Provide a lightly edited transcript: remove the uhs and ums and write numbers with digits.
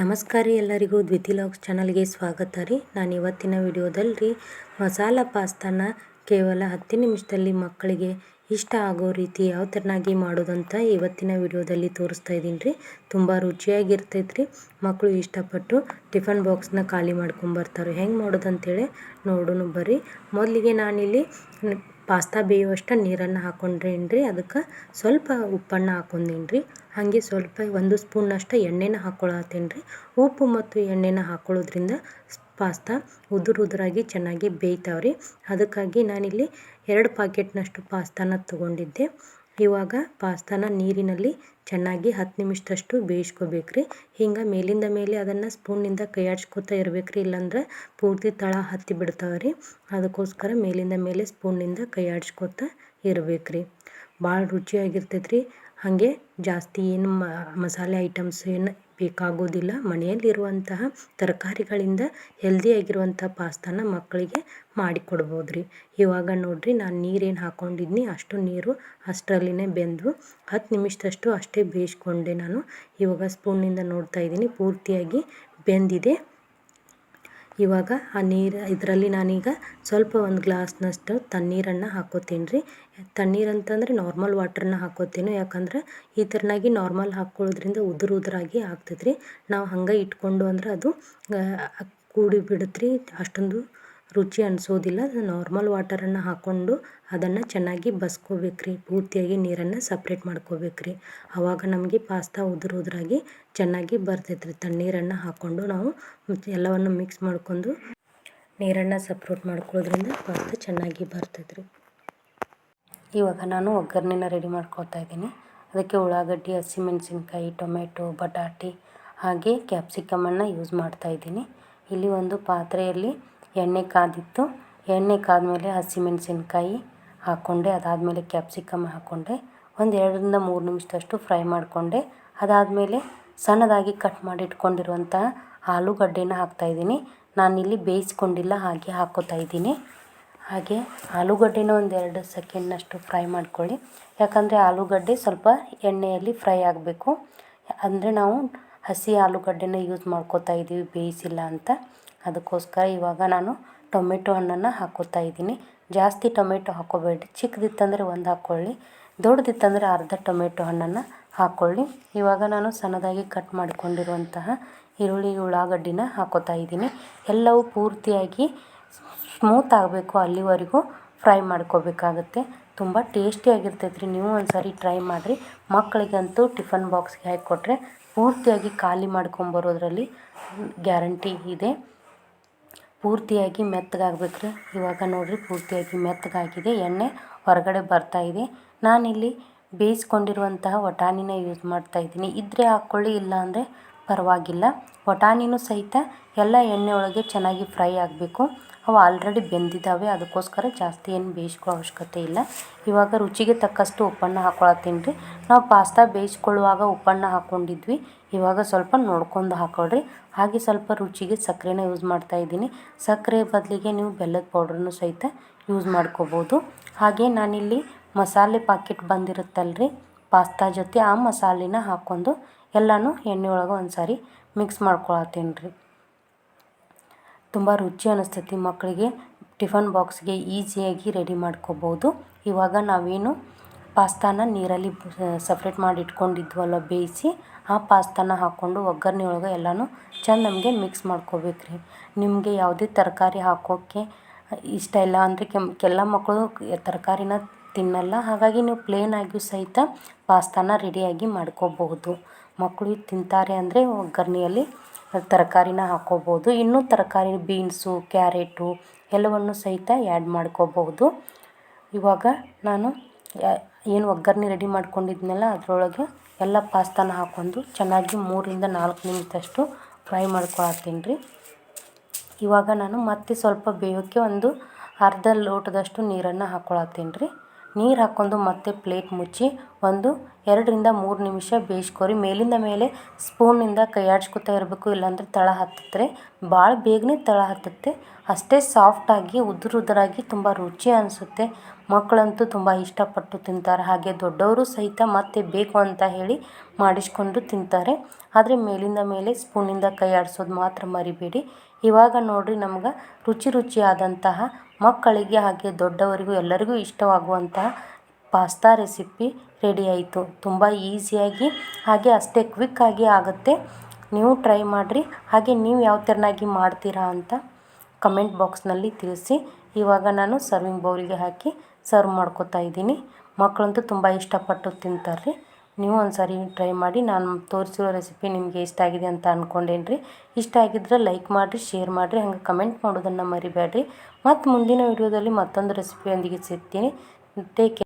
ನಮಸ್ಕಾರ ರೀ ಎಲ್ಲರಿಗೂ ದ್ವಿತಿ ಲಾಗ್ಸ್ ಚಾನಲ್ಗೆ ಸ್ವಾಗತ ರೀ. ನಾನು ಇವತ್ತಿನ ವಿಡಿಯೋದಲ್ಲಿ ರೀ ಮಸಾಲ ಪಾಸ್ತಾನ ಕೇವಲ 10 ನಿಮಿಷದಲ್ಲಿ ಮಕ್ಕಳಿಗೆ ಇಷ್ಟ ಆಗೋ ರೀತಿ ಯಾವ ಥರನಾಗಿ ಮಾಡೋದಂತ ಇವತ್ತಿನ ವಿಡಿಯೋದಲ್ಲಿ ತೋರಿಸ್ತಾ ಇದ್ದೀನಿ ರೀ. ತುಂಬ ರುಚಿಯಾಗಿರ್ತೈತೆ ರೀ. ಮಕ್ಕಳು ಇಷ್ಟಪಟ್ಟು ಟಿಫನ್ ಬಾಕ್ಸ್ನ ಖಾಲಿ ಮಾಡ್ಕೊಂಬರ್ತಾರೆ. ಹೆಂಗೆ ಮಾಡೋದಂತೇಳಿ ನೋಡೋಣ ಬರ್ರಿ. ಮೊದಲಿಗೆ ನಾನಿಲ್ಲಿ ಪಾಸ್ತಾ ಬೇಯುವಷ್ಟು ನೀರನ್ನು ಹಾಕೊಂಡ್ರೇನು ರೀ, ಅದಕ್ಕೆ ಸ್ವಲ್ಪ ಉಪ್ಪನ್ನು ಹಾಕೊಂಡೀನಿ ರೀ. ಹಾಗೆ ಸ್ವಲ್ಪ 1 ಸ್ಪೂನಷ್ಟು ಎಣ್ಣೆನ ಹಾಕ್ಕೊಳತ್ತೀನಿ ರೀ. ಉಪ್ಪು ಮತ್ತು ಎಣ್ಣೆನ ಹಾಕೊಳ್ಳೋದ್ರಿಂದ ಪಾಸ್ತಾ ಉದುರಾಗಿ ಚೆನ್ನಾಗಿ ಬೇಯ್ತಾವ್ರಿ. ಅದಕ್ಕಾಗಿ ನಾನಿಲ್ಲಿ 2 ಪ್ಯಾಕೆಟ್ನಷ್ಟು ಪಾಸ್ತಾನ ತೊಗೊಂಡಿದ್ದೆ. ಇವಾಗ ಪಾಸ್ತಾನ ನೀರಿನಲ್ಲಿ ಚೆನ್ನಾಗಿ 10 ನಿಮಿಷದಷ್ಟು ಬೇಯಿಸ್ಕೋಬೇಕ್ರಿ. ಹಿಂಗೆ ಮೇಲಿಂದ ಮೇಲೆ ಅದನ್ನು ಸ್ಪೂನಿಂದ ಕೈಯಾಡಿಸ್ಕೊತಾ ಇರ್ಬೇಕ್ರಿ, ಇಲ್ಲಾಂದ್ರೆ ಪೂರ್ತಿ ತಳ ಹತ್ತಿ ಬಿಡ್ತಾವ್ರಿ. ಅದಕ್ಕೋಸ್ಕರ ಮೇಲಿಂದ ಮೇಲೆ ಸ್ಪೂನಿಂದ ಕೈಯಾಡಿಸ್ಕೊತಾ ಇರ್ಬೇಕ್ರಿ. ಭಾಳ ರುಚಿಯಾಗಿರ್ತೈತೆ ರೀ. ಹಾಗೆ ಜಾಸ್ತಿ ಏನು ಮಸಾಲೆ ಐಟಮ್ಸ್ ಏನು ಬೇಕಾಗೋದಿಲ್ಲ. ಮನೆಯಲ್ಲಿರುವಂತಹ ತರಕಾರಿಗಳಿಂದ ಹೆಲ್ದಿಯಾಗಿರುವಂಥ ಪಾಸ್ತಾನ ಮಕ್ಕಳಿಗೆ ಮಾಡಿಕೊಡ್ಬೋದು ರೀ. ಇವಾಗ ನೋಡಿರಿ, ನಾನು ನೀರೇನು ಹಾಕ್ಕೊಂಡಿದ್ನಿ ಅಷ್ಟು ನೀರು ಅಷ್ಟರಲ್ಲಿನೇ ಬೆಂದು 10 ನಿಮಿಷದಷ್ಟು ಅಷ್ಟೇ ಬೇಯಿಸ್ಕೊಂಡೆ ನಾನು. ಇವಾಗ ಸ್ಪೂನಿಂದ ನೋಡ್ತಾ ಇದ್ದೀನಿ ಪೂರ್ತಿಯಾಗಿ ಬೆಂದಿದೆ. ಇವಾಗ ಆ ನೀರು ಇದರಲ್ಲಿ ನಾನೀಗ ಸ್ವಲ್ಪ 1 ಗ್ಲಾಸ್ನಷ್ಟು ತಣ್ಣೀರನ್ನು ಹಾಕ್ಕೋತೀನಿ ರೀ. ತಣ್ಣೀರು ಅಂತಂದರೆ ನಾರ್ಮಲ್ ವಾಟ್ರನ್ನ ಹಾಕ್ಕೋತೀನಿ. ಯಾಕಂದ್ರೆ ಈ ಥರನಾಗಿ ನಾರ್ಮಲ್ ಹಾಕ್ಕೊಳ್ಳೋದ್ರಿಂದ ಉದುರಾಗಿ ಆಗ್ತೈತೆ ರೀ. ನಾವು ಹಂಗೆ ಇಟ್ಕೊಂಡು ಅಂದ್ರೆ ಅದು ಕೂಡಿ ಬಿಡುತ್ತೆ ರೀ, ಅಷ್ಟೊಂದು ರುಚಿ ಅನಿಸೋದಿಲ್ಲ. ನಾರ್ಮಲ್ ವಾಟರನ್ನು ಹಾಕ್ಕೊಂಡು ಅದನ್ನು ಚೆನ್ನಾಗಿ ಬಸ್ಕೋಬೇಕ್ರಿ. ಪೂರ್ತಿಯಾಗಿ ನೀರನ್ನು ಸಪ್ರೇಟ್ ಮಾಡ್ಕೋಬೇಕ್ರಿ. ಆವಾಗ ನಮಗೆ ಪಾಸ್ತಾ ಉದುರಾಗಿ ಚೆನ್ನಾಗಿ ಬರ್ತೈತೆ ರೀ. ತಣ್ಣೀರನ್ನು ಹಾಕ್ಕೊಂಡು ನಾವು ಎಲ್ಲವನ್ನು ಮಿಕ್ಸ್ ಮಾಡ್ಕೊಂಡು ನೀರನ್ನು ಸಪ್ರೇಟ್ ಮಾಡ್ಕೊಳ್ಳೋದ್ರಿಂದ ಪಾಸ್ತಾ ಚೆನ್ನಾಗಿ ಬರ್ತೈತೆ ರೀ. ಇವಾಗ ನಾನು ಒಗ್ಗರಣೆನ ರೆಡಿ ಮಾಡ್ಕೊಳ್ತಾ ಇದ್ದೀನಿ. ಅದಕ್ಕೆ ಉಳ್ಳಾಗಡ್ಡಿ, ಹಸಿಮೆಣಸಿನ್ಕಾಯಿ, ಟೊಮೆಟೊ, ಬಟಾಟೆ ಹಾಗೆ ಕ್ಯಾಪ್ಸಿಕಮನ್ನು ಯೂಸ್ ಮಾಡ್ತಾಯಿದ್ದೀನಿ. ಇಲ್ಲಿ ಒಂದು ಪಾತ್ರೆಯಲ್ಲಿ ಎಣ್ಣೆ ಕಾದಿತ್ತು. ಎಣ್ಣೆ ಕಾದ್ಮೇಲೆ ಹಸಿಮೆಣಸಿನ್ಕಾಯಿ ಹಾಕ್ಕೊಂಡೆ. ಅದಾದಮೇಲೆ ಕ್ಯಾಪ್ಸಿಕಮ್ ಹಾಕ್ಕೊಂಡೆ. ಒಂದು 2ರಿಂದ 3 ನಿಮಿಷದಷ್ಟು ಫ್ರೈ ಮಾಡಿಕೊಂಡೆ. ಅದಾದಮೇಲೆ ಸಣ್ಣದಾಗಿ ಕಟ್ ಮಾಡಿ ಇಟ್ಕೊಂಡಿರುವಂತಹ ಆಲೂಗಡ್ಡೆನ ಹಾಕ್ತಾಯಿದ್ದೀನಿ. ನಾನಿಲ್ಲಿ ಬೇಯಿಸ್ಕೊಂಡಿಲ್ಲ, ಹಾಗೆ ಹಾಕ್ಕೋತಾ ಇದ್ದೀನಿ. ಹಾಗೆ ಆಲೂಗಡ್ಡೆನ ಒಂದು 2 ಸೆಕೆಂಡ್ನಷ್ಟು ಫ್ರೈ ಮಾಡ್ಕೊಳ್ಳಿ. ಯಾಕಂದರೆ ಆಲೂಗಡ್ಡೆ ಸ್ವಲ್ಪ ಎಣ್ಣೆಯಲ್ಲಿ ಫ್ರೈ ಆಗಬೇಕು. ಅಂದರೆ ನಾವು ಹಸಿ ಆಲೂಗಡ್ಡೆನ ಯೂಸ್ ಮಾಡ್ಕೋತಾ ಇದ್ದೀವಿ, ಬೇಯಿಸಿಲ್ಲ ಅಂತ. ಅದಕ್ಕೋಸ್ಕರ ಇವಾಗ ನಾನು ಟೊಮೆಟೊ ಹಣ್ಣನ್ನು ಹಾಕ್ಕೋತಾ ಇದ್ದೀನಿ. ಜಾಸ್ತಿ ಟೊಮೆಟೊ ಹಾಕ್ಕೋಬೇಡಿ. ಚಿಕ್ಕದಿತ್ತಂದರೆ 1 ಹಾಕ್ಕೊಳ್ಳಿ, ದೊಡ್ಡದಿತ್ತಂದರೆ ಅರ್ಧ ಟೊಮೆಟೊ ಹಣ್ಣನ್ನು ಹಾಕ್ಕೊಳ್ಳಿ. ಇವಾಗ ನಾನು ಸಣ್ಣದಾಗಿ ಕಟ್ ಮಾಡಿಕೊಂಡಿರುವಂತಹ ಈರುಳ್ಳಿ, ಉಳ್ಳಾಗಡ್ಡಿನ ಹಾಕ್ಕೋತಾ ಇದ್ದೀನಿ. ಎಲ್ಲವೂ ಪೂರ್ತಿಯಾಗಿ ಸ್ಮೂತ್ ಆಗಬೇಕು, ಅಲ್ಲಿವರೆಗೂ ಫ್ರೈ ಮಾಡ್ಕೋಬೇಕಾಗತ್ತೆ. ತುಂಬ ಟೇಸ್ಟಿಯಾಗಿರ್ತೈತೆ ರೀ. ನೀವು ಒಂದು ಸಾರಿ ಟ್ರೈ ಮಾಡಿರಿ. ಮಕ್ಕಳಿಗಂತೂ ಟಿಫನ್ ಬಾಕ್ಸ್ಗೆ ಹಾಕಿಕೊಟ್ರೆ ಪೂರ್ತಿಯಾಗಿ ಖಾಲಿ ಮಾಡ್ಕೊಂಬರೋದ್ರಲ್ಲಿ ಗ್ಯಾರಂಟಿ ಇದೆ. ಪೂರ್ತಿಯಾಗಿ ಮೆತ್ತಗಾಗಬೇಕು ರೀ. ಇವಾಗ ನೋಡಿರಿ, ಪೂರ್ತಿಯಾಗಿ ಮೆತ್ತಗಾಗಿದೆ. ಎಣ್ಣೆ ಹೊರಗಡೆ ಬರ್ತಾಯಿದೆ. ನಾನಿಲ್ಲಿ ಬೇಯಿಸ್ಕೊಂಡಿರುವಂತಹ ವಟಾಣಿನ ಯೂಸ್ ಮಾಡ್ತಾಯಿದ್ದೀನಿ. ಇದ್ದರೆ ಹಾಕ್ಕೊಳ್ಳಿ, ಇಲ್ಲ ಅಂದರೆ ಪರವಾಗಿಲ್ಲ. ವಟಾಣಿನೂ ಸಹಿತ ಎಲ್ಲ ಎಣ್ಣೆ ಒಳಗೆ ಚೆನ್ನಾಗಿ ಫ್ರೈ ಆಗಬೇಕು. ಅವು ಆಲ್ರೆಡಿ ಬೆಂದಿದ್ದಾವೆ, ಅದಕ್ಕೋಸ್ಕರ ಜಾಸ್ತಿ ಏನು ಬೇಯಿಸ್ಕೊಳ್ಳೋ ಅವಶ್ಯಕತೆ ಇಲ್ಲ. ಇವಾಗ ರುಚಿಗೆ ತಕ್ಕಷ್ಟು ಉಪ್ಪನ್ನು ಹಾಕ್ಕೊಳತ್ತೀನಿ ರೀ. ನಾವು ಪಾಸ್ತಾ ಬೇಯಿಸ್ಕೊಳ್ಳುವಾಗ ಉಪ್ಪನ್ನು ಹಾಕ್ಕೊಂಡಿದ್ವಿ. ಇವಾಗ ಸ್ವಲ್ಪ ನೋಡ್ಕೊಂಡು ಹಾಕ್ಕೊಳ್ರಿ. ಹಾಗೆ ಸ್ವಲ್ಪ ರುಚಿಗೆ ಸಕ್ಕರೆನ ಯೂಸ್ ಮಾಡ್ತಾಯಿದ್ದೀನಿ. ಸಕ್ಕರೆ ಬದಲಿಗೆ ನೀವು ಬೆಲ್ಲದ ಪೌಡ್ರನ್ನು ಸಹಿತ ಯೂಸ್ ಮಾಡ್ಕೋಬೋದು. ಹಾಗೆ ನಾನಿಲ್ಲಿ ಮಸಾಲೆ ಪಾಕೆಟ್ ಬಂದಿರುತ್ತಲ್ರಿ ಪಾಸ್ತಾ ಜೊತೆ, ಆ ಮಸಾಲೆನ ಹಾಕ್ಕೊಂಡು ಎಲ್ಲನೂ ಎಣ್ಣೆ ಒಳಗೆ ಒಂದು ಸಾರಿ ಮಿಕ್ಸ್ ಮಾಡ್ಕೊಳತ್ತೀನಿ ರೀ. ತುಂಬ ರುಚಿ ಅನ್ನಿಸ್ತೈತಿ. ಮಕ್ಕಳಿಗೆ ಟಿಫನ್ ಬಾಕ್ಸ್ಗೆ ಈಸಿಯಾಗಿ ರೆಡಿ ಮಾಡ್ಕೋಬೋದು. ಇವಾಗ ನಾವೇನು ಪಾಸ್ತಾನ ನೀರಲ್ಲಿ ಸಪ್ರೇಟ್ ಮಾಡಿ ಇಟ್ಕೊಂಡಿದ್ವಲ್ಲ ಬೇಯಿಸಿ, ಆ ಪಾಸ್ತಾನ ಹಾಕ್ಕೊಂಡು ಒಗ್ಗರಣೆ ಒಳಗೆ ಎಲ್ಲನೂ ಚೆಂದ ನಮಗೆ ಮಿಕ್ಸ್ ಮಾಡ್ಕೋಬೇಕ್ರಿ. ನಿಮಗೆ ಯಾವುದೇ ತರಕಾರಿ ಹಾಕೋಕ್ಕೆ ಇಷ್ಟ ಇಲ್ಲ ಅಂದರೆ ಕೆಲ ಮಕ್ಕಳು ತರಕಾರಿನ ತಿನ್ನಲ್ಲ. ಹಾಗಾಗಿ ನೀವು ಪ್ಲೇನಾಗಿಯೂ ಸಹಿತ ಪಾಸ್ತಾನ ರೆಡಿಯಾಗಿ ಮಾಡ್ಕೋಬಹುದು. ಮಕ್ಕಳು ತಿಂತಾರೆ ಅಂದರೆ ಒಗ್ಗರಣೆಯಲ್ಲಿ ತರಕಾರಿನ ಹಾಕ್ಕೋಬೋದು. ಇನ್ನೂ ತರಕಾರಿ ಬೀನ್ಸು, ಕ್ಯಾರೆಟು ಎಲ್ಲವನ್ನು ಸಹಿತ ಆ್ಯಡ್ ಮಾಡ್ಕೋಬಹುದು. ಇವಾಗ ನಾನು ಏನು ಒಗ್ಗರಣೆ ರೆಡಿ ಮಾಡ್ಕೊಂಡಿದ್ನಲ್ಲ ಅದರೊಳಗೆ ಎಲ್ಲ ಪಾಸ್ತಾನ ಹಾಕ್ಕೊಂಡು ಚೆನ್ನಾಗಿ 3ರಿಂದ 4 ನಿಮಿಷದಷ್ಟು ಫ್ರೈ ಮಾಡ್ಕೊಳತ್ತೀನಿ ರೀ. ಇವಾಗ ನಾನು ಮತ್ತೆ ಸ್ವಲ್ಪ ಬೇಯೋಕ್ಕೆ ಒಂದು ಅರ್ಧ ಲೋಟದಷ್ಟು ನೀರನ್ನು ಹಾಕ್ಕೊಳತ್ತೀನಿ ರೀ. ನೀರು ಹಾಕ್ಕೊಂಡು ಮತ್ತೆ ಪ್ಲೇಟ್ ಮುಚ್ಚಿ ಒಂದು 2ರಿಂದ 3 ನಿಮಿಷ ಬೇಯಿಸ್ಕೊರಿ. ಮೇಲಿಂದ ಮೇಲೆ ಸ್ಪೂನಿಂದ ಕೈಯಾಡಿಸ್ಕೊತಾ ಇರಬೇಕು, ಇಲ್ಲಾಂದರೆ ತಳ ಹತ್ತುತ್ತೆ. ಭಾಳ ಬೇಗನೆ ತಳ ಹತ್ತುತ್ತೆ. ಅಷ್ಟೇ ಸಾಫ್ಟಾಗಿ ಉದುರಾಗಿ ತುಂಬ ರುಚಿ ಅನಿಸುತ್ತೆ. ಮಕ್ಕಳಂತೂ ತುಂಬ ಇಷ್ಟಪಟ್ಟು ತಿಂತಾರೆ. ಹಾಗೆ ದೊಡ್ಡವರು ಸಹಿತ ಮತ್ತೆ ಬೇಕು ಅಂತ ಹೇಳಿ ಮಾಡಿಸ್ಕೊಂಡು ತಿಂತಾರೆ. ಆದರೆ ಮೇಲಿಂದ ಮೇಲೆ ಸ್ಪೂನಿಂದ ಕೈ ಆಡಿಸೋದು ಮಾತ್ರ ಮರಿಬೇಡಿ. ಇವಾಗ ನೋಡಿರಿ, ನಮ್ಗೆ ರುಚಿಯಾದಂತಹ ಮಕ್ಕಳಿಗೆ ಹಾಗೆ ದೊಡ್ಡವರಿಗೂ ಎಲ್ಲರಿಗೂ ಇಷ್ಟವಾಗುವಂತಹ ಪಾಸ್ತಾ ರೆಸಿಪಿ ರೆಡಿ ಆಯಿತು. ತುಂಬ ಈಸಿಯಾಗಿ ಹಾಗೆ ಅಷ್ಟೇ ಕ್ವಿಕ್ಕಾಗಿ ಆಗುತ್ತೆ. ನೀವು ಟ್ರೈ ಮಾಡಿರಿ. ಹಾಗೆ ನೀವು ಯಾವ ಥರನಾಗಿ ಮಾಡ್ತೀರಾ ಅಂತ ಕಮೆಂಟ್ ಬಾಕ್ಸ್ನಲ್ಲಿ ತಿಳಿಸಿ. ಇವಾಗ ನಾನು ಸರ್ವಿಂಗ್ ಬೌಲಿಗೆ ಹಾಕಿ ಸರ್ವ್ ಮಾಡ್ಕೊತಾ ಇದ್ದೀನಿ. ಮಕ್ಕಳಂತೂ ತುಂಬ ಇಷ್ಟಪಟ್ಟು ತಿಂತಾರೆ. ನೀವು ಒಂದು ಸಾರಿ ಟ್ರೈ ಮಾಡಿ. ನಾನು ತೋರಿಸಿರೋ ರೆಸಿಪಿ ನಿಮಗೆ ಇಷ್ಟ ಆಗಿದೆ ಅಂತ ಅಂದ್ಕೊಂಡೇನಿ ರೀ. ಇಷ್ಟ ಆಗಿದ್ರೆ ಲೈಕ್ ಮಾಡಿರಿ, ಶೇರ್ ಮಾಡಿರಿ, ಹಾಗೆ ಕಮೆಂಟ್ ಮಾಡೋದನ್ನು ಮರಿಬೇಡ್ರಿ. ಮತ್ತು ಮುಂದಿನ ವಿಡಿಯೋದಲ್ಲಿ ಮತ್ತೊಂದು ರೆಸಿಪಿಯೊಂದಿಗೆ ಸಿಗ್ತೀನಿ. Take care.